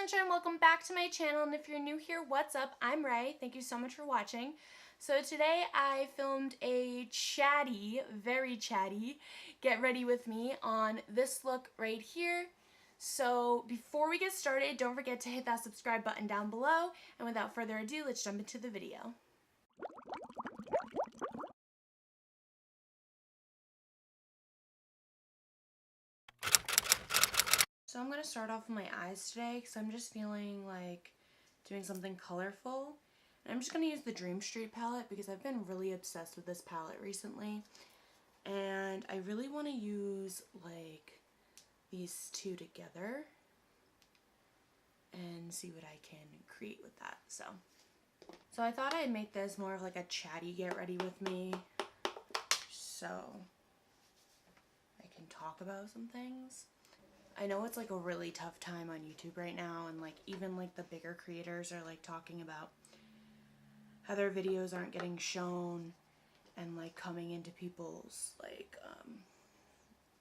Sunshine, welcome back to my channel, and if you're new here, what's up? I'm Ray. Thank you so much for watching. So today I filmed a chatty, very chatty, get ready with me on this look right here. So before we get started, don't forget to hit that subscribe button down below, and without further ado, let's jump into the video. So I'm going to start off with my eyes today because I'm just feeling like doing something colorful. And I'm just going to use the Dream Street palette because I've been really obsessed with this palette recently. And I really want to use like these two together and see what I can create with that. So I thought I'd make this more of like a chatty get ready with me so I can talk about some things. I know it's like a really tough time on YouTube right now, and like even like the bigger creators are like talking about how their videos aren't getting shown and like coming into people's like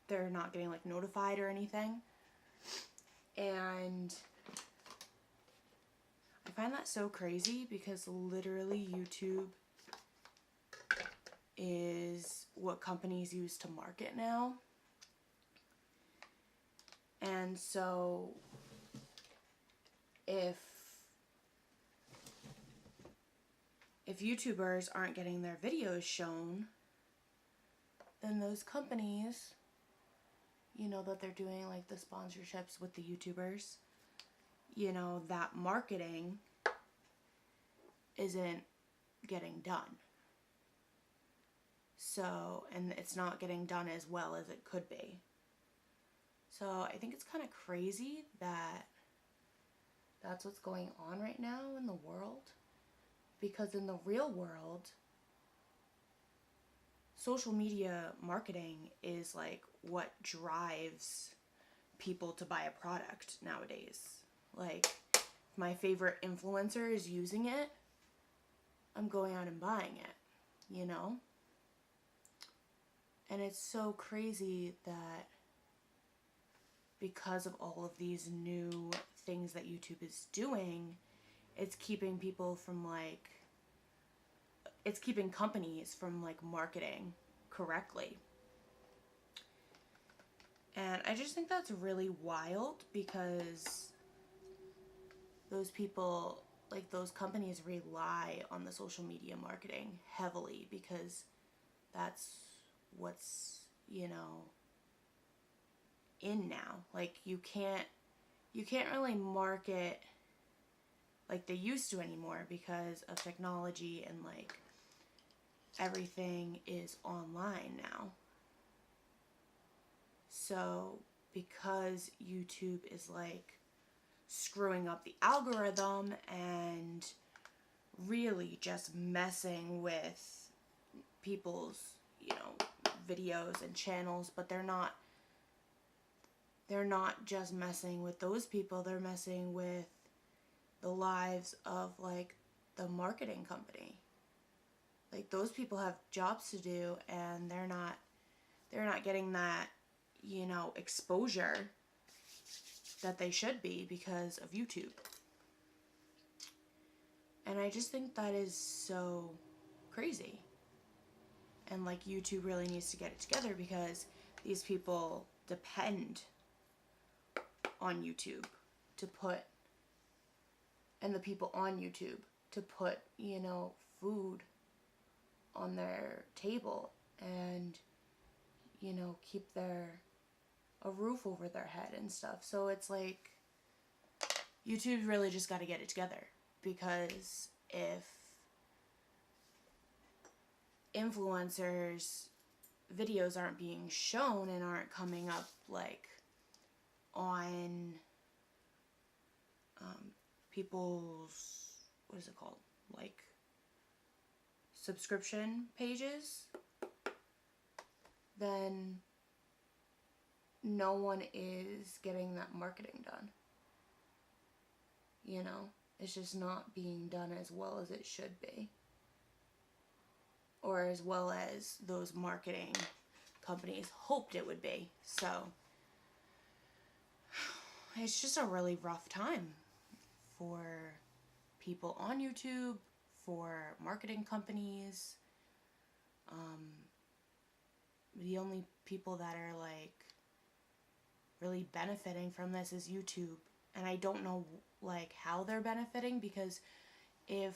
they're not getting like notified or anything. And I find that so crazy because literally YouTube is what companies use to market now. And so if YouTubers aren't getting their videos shown, then those companies, you know, that they're doing like the sponsorships with the YouTubers, you know, that marketing isn't getting done. So, and it's not getting done as well as it could be. So I think it's kind of crazy that that's what's going on right now in the world, because in the real world, social media marketing is like what drives people to buy a product nowadays. Like, if my favorite influencer is using it, I'm going out and buying it, you know? And it's so crazy that because of all of these new things that YouTube is doing, it's keeping people from like, it's keeping companies from like marketing correctly. And I just think that's really wild because those people, like those companies rely on the social media marketing heavily because that's what's, you know, in now. Like you can't really market like they used to anymore because of technology, and like everything is online now. So because YouTube is like screwing up the algorithm and really just messing with people's, you know, videos and channels, but they're not just messing with those people, they're messing with the lives of like the marketing company. Like those people have jobs to do, and they're not getting that, you know, exposure that they should be because of YouTube. And I just think that is so crazy. And like YouTube really needs to get it together because these people depend on YouTube to put, and the people on YouTube to put, you know, food on their table and, you know, keep a roof over their head and stuff. So it's like YouTube really just got to get it together, because if influencers' videos aren't being shown and aren't coming up like on people's, what is it called, like subscription pages, then no one is getting that marketing done. You know, it's just not being done as well as it should be, or as well as those marketing companies hoped it would be. So it's just a really rough time for people on YouTube, for marketing companies. The only people that are like really benefiting from this is YouTube. And I don't know like how they're benefiting, because if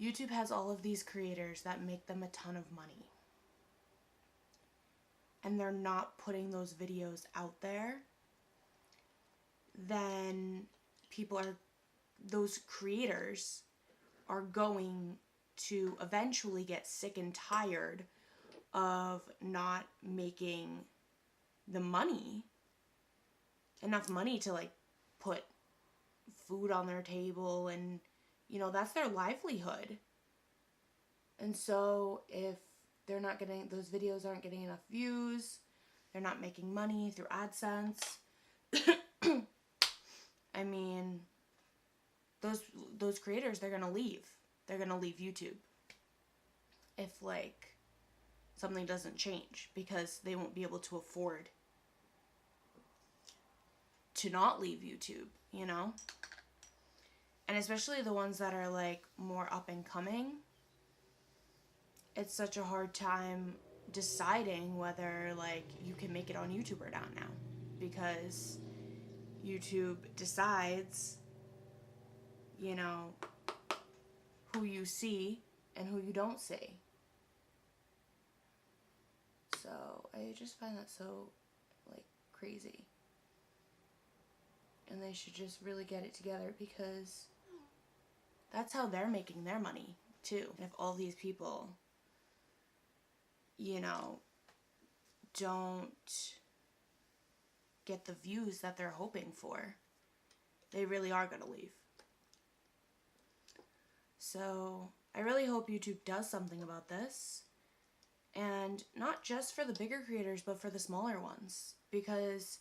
YouTube has all of these creators that make them a ton of money, and they're not putting those videos out there, then those creators are going to eventually get sick and tired of not making the enough money to like put food on their table, and that's their livelihood. And so if they're not getting, those videos aren't getting enough views, they're not making money through AdSense, I mean, those creators, they're gonna leave YouTube if like something doesn't change, because they won't be able to afford to not leave YouTube, And especially the ones that are like more up and coming, it's such a hard time deciding whether like you can make it on YouTube or not now, because YouTube decides, who you see and who you don't see. So I just find that so like crazy. And they should just really get it together, because that's how they're making their money too. And if all these people, don't get the views that they're hoping for, they really are going to leave. So I really hope YouTube does something about this. And not just for the bigger creators, but for the smaller ones. Because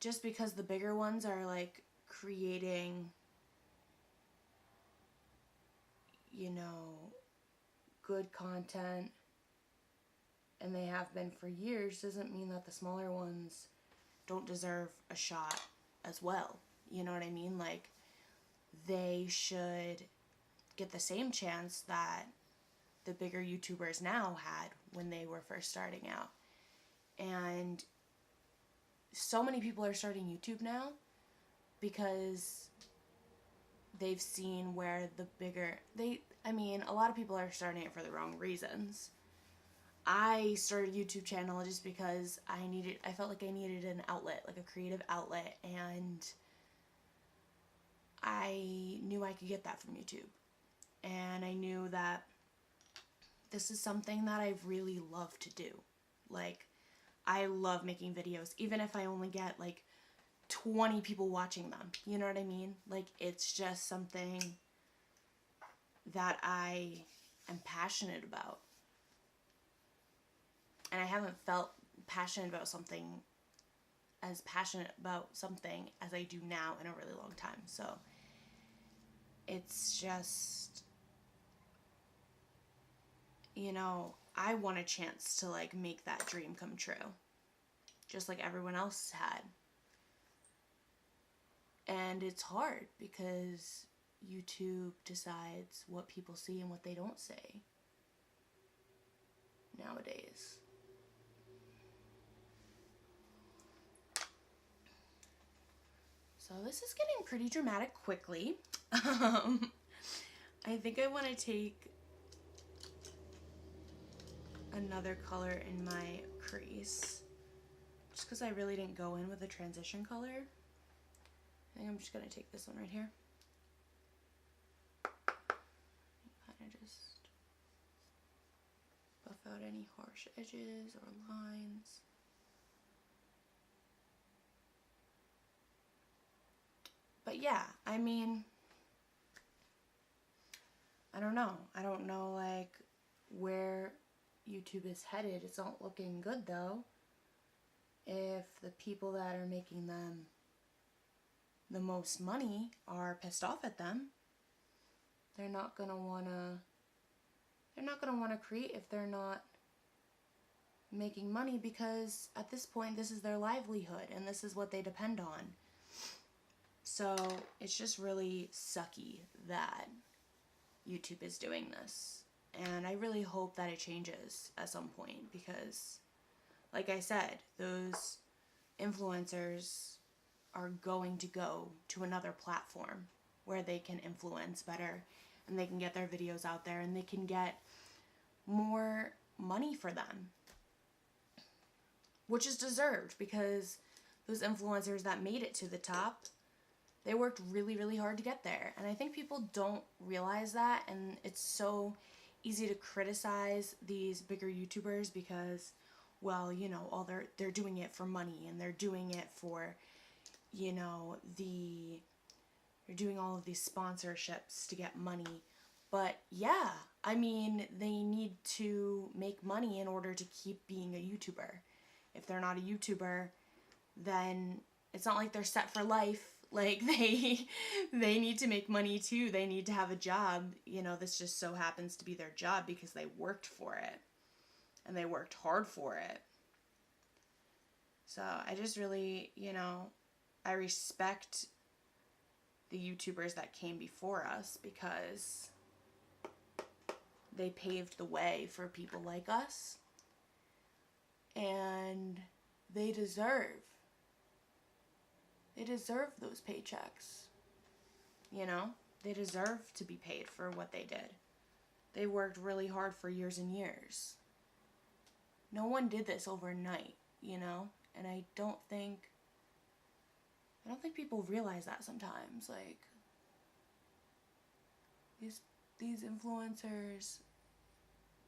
just because the bigger ones are like creating, good content, and they have been for years, doesn't mean that the smaller ones don't deserve a shot as well. You know what I mean? Like, they should get the same chance that the bigger YouTubers now had when they were first starting out. And so many people are starting YouTube now because they've seen where the bigger, a lot of people are starting it for the wrong reasons. I started a YouTube channel just because I felt like I needed an outlet, like a creative outlet, and I knew I could get that from YouTube. And I knew that this is something that I really love to do. Like, I love making videos, even if I only get like 20 people watching them. You know what I mean? Like, it's just something that I am passionate about. And I haven't felt passionate about something as I do now in a really long time. So it's just, I want a chance to like make that dream come true, just like everyone else had. And it's hard because YouTube decides what people see and what they don't see nowadays. So this is getting pretty dramatic quickly. I think I want to take another color in my crease, just because I really didn't go in with a transition color. I think I'm just going to take this one right here. Kind of just buff out any harsh edges or lines. But yeah, I don't know. I don't know like where YouTube is headed. It's not looking good though. If the people that are making them the most money are pissed off at them, they're not gonna wanna create if they're not making money, because at this point this is their livelihood and this is what they depend on. So it's just really sucky that YouTube is doing this. And I really hope that it changes at some point because, like I said, those influencers are going to go to another platform where they can influence better and they can get their videos out there and they can get more money for them, which is deserved because those influencers that made it to the top, they worked really, really hard to get there. And I think people don't realize that, and it's so easy to criticize these bigger YouTubers because, well, you know, all they're doing it for money and they're doing it for, you know, they're doing all of these sponsorships to get money. But yeah, I mean, they need to make money in order to keep being a YouTuber. If they're not a YouTuber, then it's not like they're set for life. Like, they need to make money too. They need to have a job. You know, this just so happens to be their job because they worked for it. And they worked hard for it. So, I just really, you know, I respect the YouTubers that came before us because they paved the way for people like us. And they deserve those paychecks. You know, they deserve to be paid for what they did. They worked really hard for years and years. No one did this overnight, you know? And I don't think people realize that sometimes. Like, these influencers,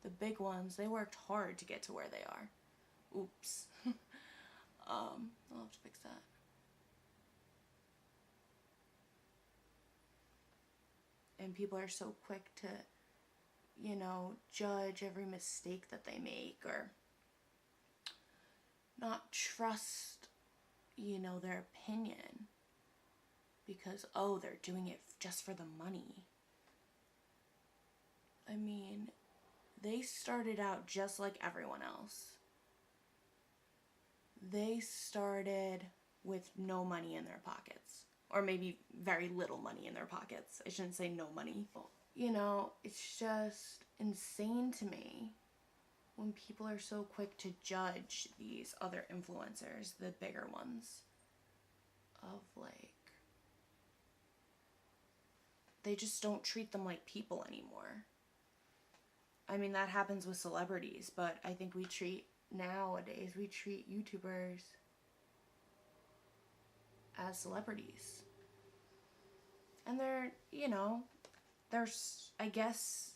the big ones, they worked hard to get to where they are. Oops. I'll have to fix that. And people are so quick to, you know, judge every mistake that they make or not trust, you know, their opinion because, oh, they're doing it just for the money. I mean, they started out just like everyone else. They started with no money in their pockets. Or maybe very little money in their pockets. I shouldn't say no money. You know, it's just insane to me when people are so quick to judge these other influencers, the bigger ones, of like, they just don't treat them like people anymore. I mean, that happens with celebrities, but I think nowadays we treat YouTubers as celebrities. And they're, you know, they're, I guess,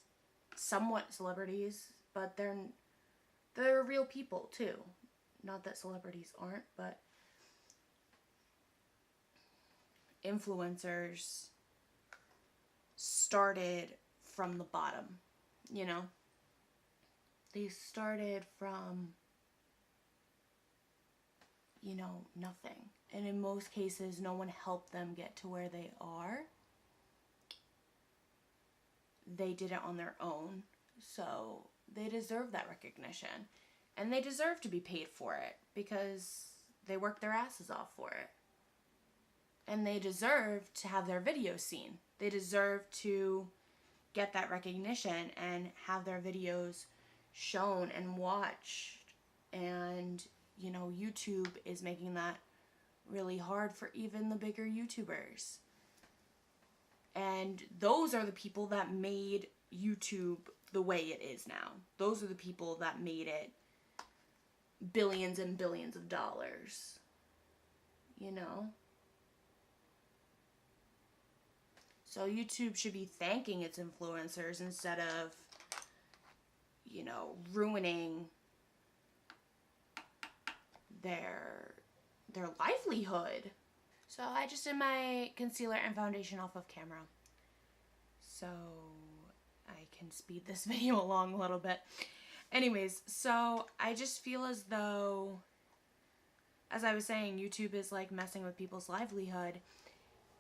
somewhat celebrities, but they're real people too. Not that celebrities aren't, but influencers started from the bottom, you know? They started from, you know, nothing. And in most cases, no one helped them get to where they are. They did it on their own. So they deserve that recognition. And they deserve to be paid for it because they worked their asses off for it. And they deserve to have their videos seen. They deserve to get that recognition and have their videos shown and watched. And, you know, YouTube is making that really hard for even the bigger YouTubers. And those are the people that made YouTube the way it is now. Those are the people that made it billions and billions of dollars. You know? So YouTube should be thanking its influencers instead of, you know, ruining their livelihood. So I just did my concealer and foundation off of camera, so I can speed this video along a little bit. Anyways, so I just feel as though, as I was saying, YouTube is like messing with people's livelihood,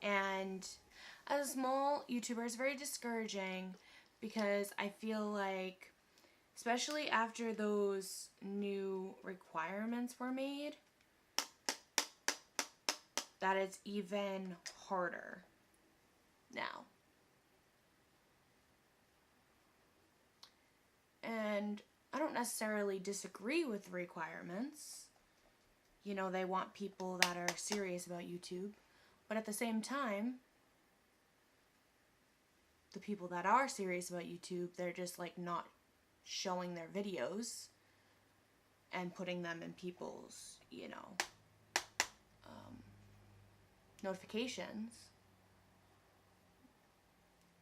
and as a small YouTuber, it's very discouraging because I feel like, especially after those new requirements were made, that it's even harder now. And I don't necessarily disagree with the requirements. You know, they want people that are serious about YouTube. But at the same time, the people that are serious about YouTube, they're just like not showing their videos and putting them in people's, you know, notifications.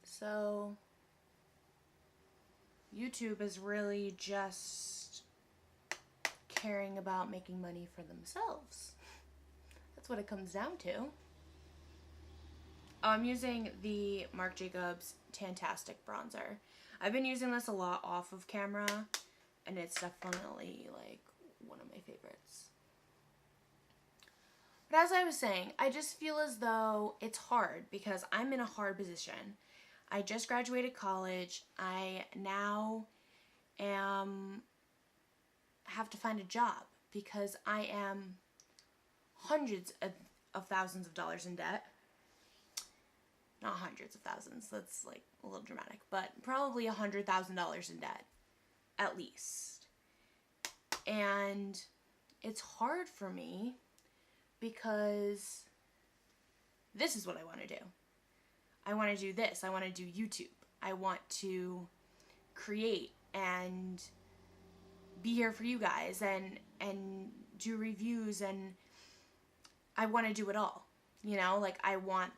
So YouTube is really just caring about making money for themselves. That's what it comes down to. I'm using the Marc Jacobs Tantastic Bronzer. I've been using this a lot off of camera, and it's definitely like one of my favorites. But as I was saying, I just feel as though it's hard because I'm in a hard position. I just graduated college. I now have to find a job because I am hundreds of thousands of dollars in debt. Not hundreds of thousands, that's like a little dramatic, but probably $100,000 in debt, at least. And it's hard for me because this is what I want to do. I want to do this. I want to do YouTube. I want to create and be here for you guys and do reviews, and I want to do it all. You know, like I want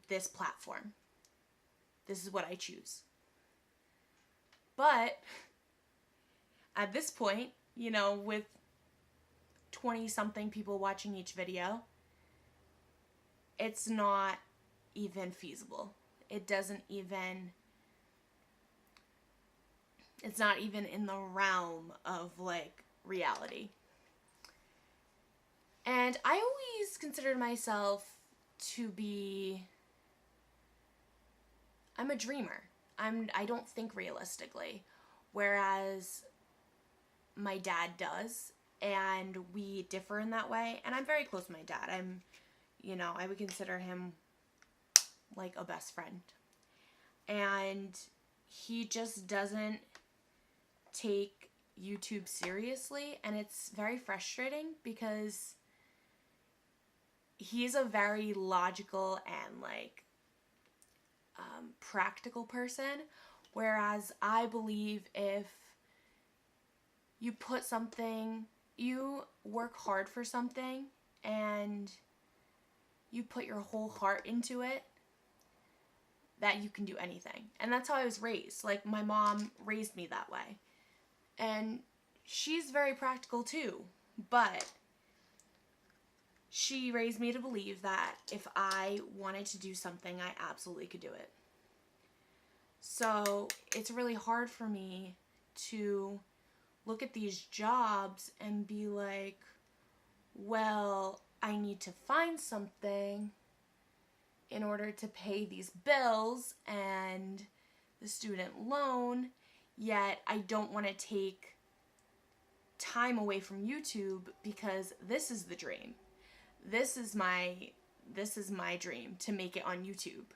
this platform. This is what I choose. But at this point, you know, with 20-something people watching each video, it's not even feasible. It's not even in the realm of like reality. And I always considered myself to be, I'm a dreamer. I don't think realistically, whereas my dad does, and we differ in that way. And I'm very close to my dad. I would consider him like a best friend. And he just doesn't take YouTube seriously, and it's very frustrating because he's a very logical and like practical person, whereas I believe if you work hard for something and you put your whole heart into it, that you can do anything. And that's how I was raised. Like, my mom raised me that way. And she's very practical too, but she raised me to believe that if I wanted to do something, I absolutely could do it. So it's really hard for me to look at these jobs and be like, well, I need to find something in order to pay these bills and the student loan, yet I don't want to take time away from YouTube because this is the dream. This is my dream, to make it on YouTube.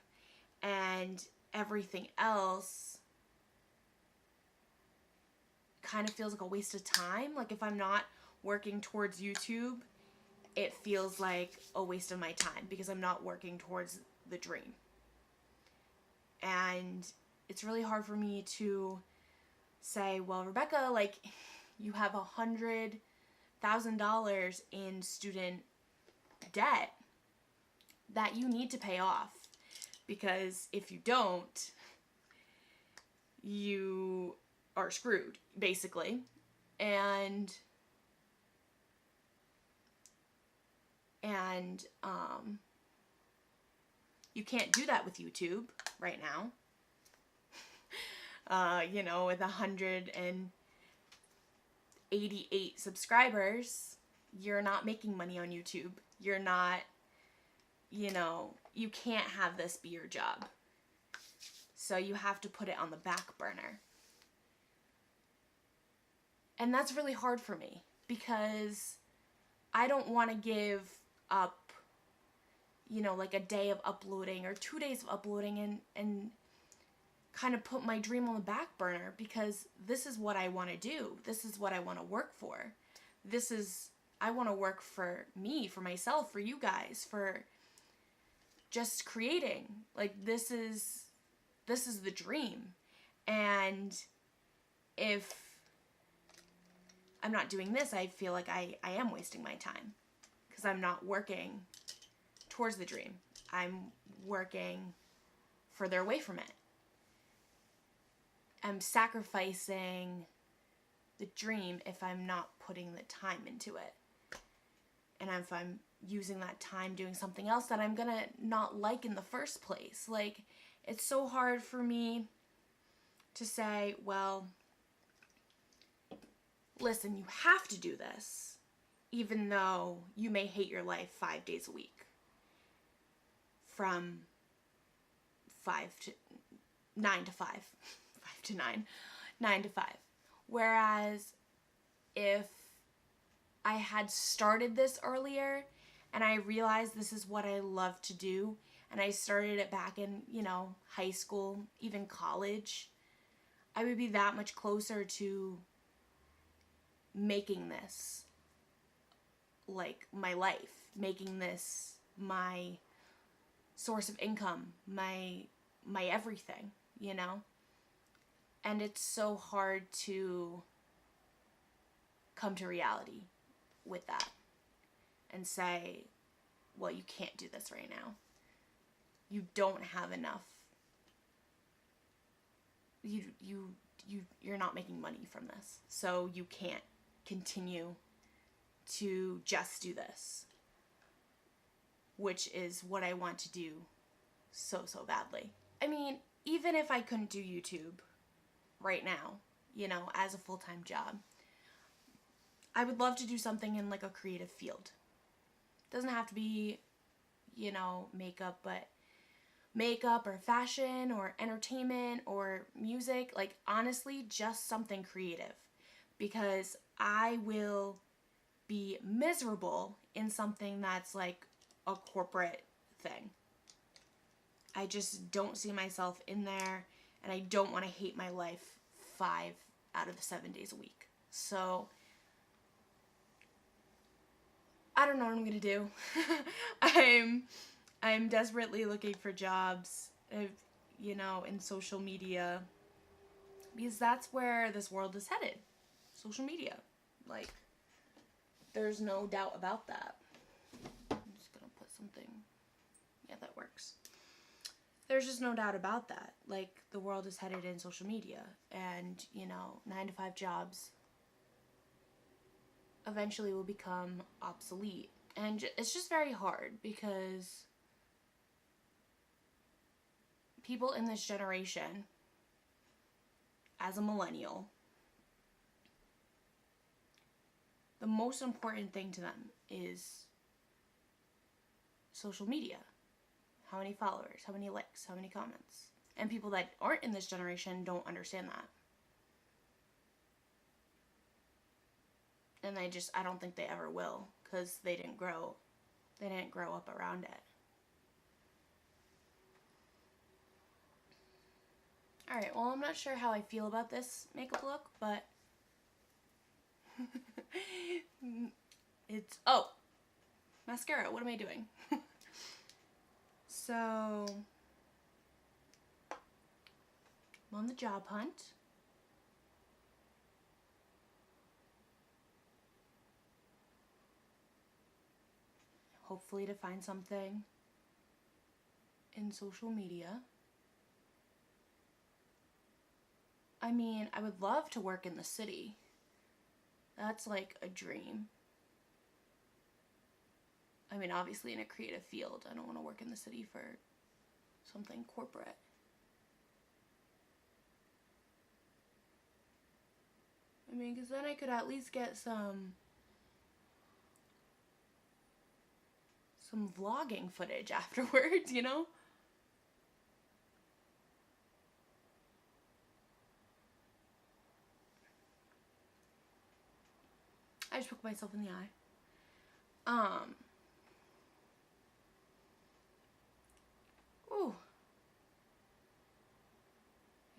And everything else kind of feels like a waste of time. Like, if I'm not working towards YouTube, it feels like a waste of my time because I'm not working towards the dream. And it's really hard for me to say, well, Rebecca, like, you have $100,000 in student debt that you need to pay off, because if you don't, you are screwed, basically. And you can't do that with YouTube right now. With 188 subscribers, you're not making money on YouTube. You're not, you can't have this be your job. So you have to put it on the back burner. And that's really hard for me because I don't want to give up you know, like a day of uploading or 2 days of uploading and kind of put my dream on the back burner, because this is what I want to do. This is what I want to work for. I want to work for me, for myself, for you guys, for just creating. Like, this is the dream. And if I'm not doing this, I feel like I am wasting my time, because I'm not working towards the dream. I'm working further away from it. I'm sacrificing the dream if I'm not putting the time into it. And if I'm using that time doing something else that I'm gonna not like in the first place. Like, it's so hard for me to say, well, listen, you have to do this, even though you may hate your life 5 days a week. From 9 to 5. 5 to 9. 9 to 5. Whereas if I had started this earlier and I realized this is what I love to do, and I started it back in, you know, high school, even college, I would be that much closer to making this like my life, making this my source of income, my everything, you know? And it's so hard to come to reality with that and say, well, you can't do this right now. You don't have enough. You're not making money from this, so you can't continue to just do this, which is what I want to do so badly. I mean, even if I couldn't do YouTube right now, you know, as a full-time job, I would love to do something in like a creative field. It doesn't have to be, you know, makeup, but makeup or fashion or entertainment or music. Like, honestly, just something creative, because I will be miserable in something that's like a corporate thing. I just don't see myself in there, and I don't want to hate my life 5 out of the 7 days a week. So I don't know what I'm gonna do. I'm desperately looking for jobs, you know, in social media, because that's where this world is headed. Social media, like, there's no doubt about that. I'm just gonna put something. Yeah, that works. There's just no doubt about that. Like, the world is headed in social media, and, you know, 9 to 5 jobs eventually will become obsolete. And it's just very hard, because people in this generation, as a millennial, the most important thing to them is social media. How many followers, how many likes, how many comments. And people that aren't in this generation don't understand that. And I don't think they ever will, because they didn't grow up around it. Alright, well, I'm not sure how I feel about this makeup look, but it's, oh, mascara, what am I doing? So, I'm on the job hunt. Hopefully to find something in social media. I mean, I would love to work in the city. That's like a dream. I mean, obviously in a creative field. I don't want to work in the city for something corporate. I mean, because then I could at least get some vlogging footage afterwards, you know? I just poked myself in the eye.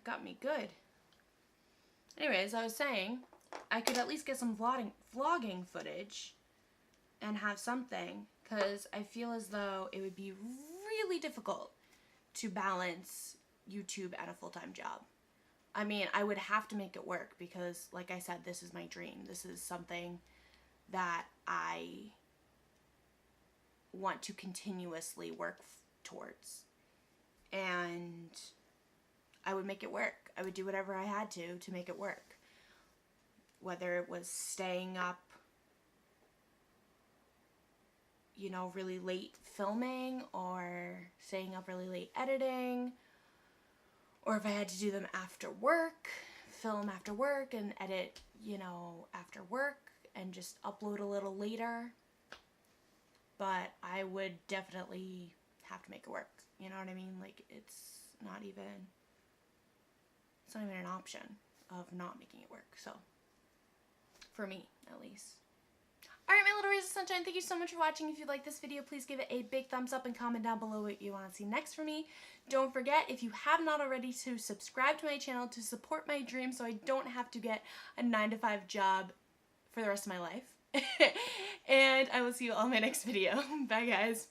got me good. Anyways, I was saying, I could at least get some vlogging footage and have something, because I feel as though it would be really difficult to balance YouTube and a full-time job. I mean, I would have to make it work because, like I said, this is my dream. This is something that I want to continuously work towards. And I would make it work. I would do whatever I had to make it work. Whether it was staying up, you know, really late filming, or staying up really late editing, or if I had to do them after work, film after work and edit, you know, after work and just upload a little later. But I would definitely have to make it work. You know what I mean? Like, it's not even an option of not making it work. So, for me, at least. Alright, my little rays of sunshine, thank you so much for watching. If you like this video, please give it a big thumbs up and comment down below what you want to see next from me. Don't forget, if you have not already, to subscribe to my channel to support my dream so I don't have to get a 9-to-5 job for the rest of my life. And I will see you all in my next video. Bye, guys.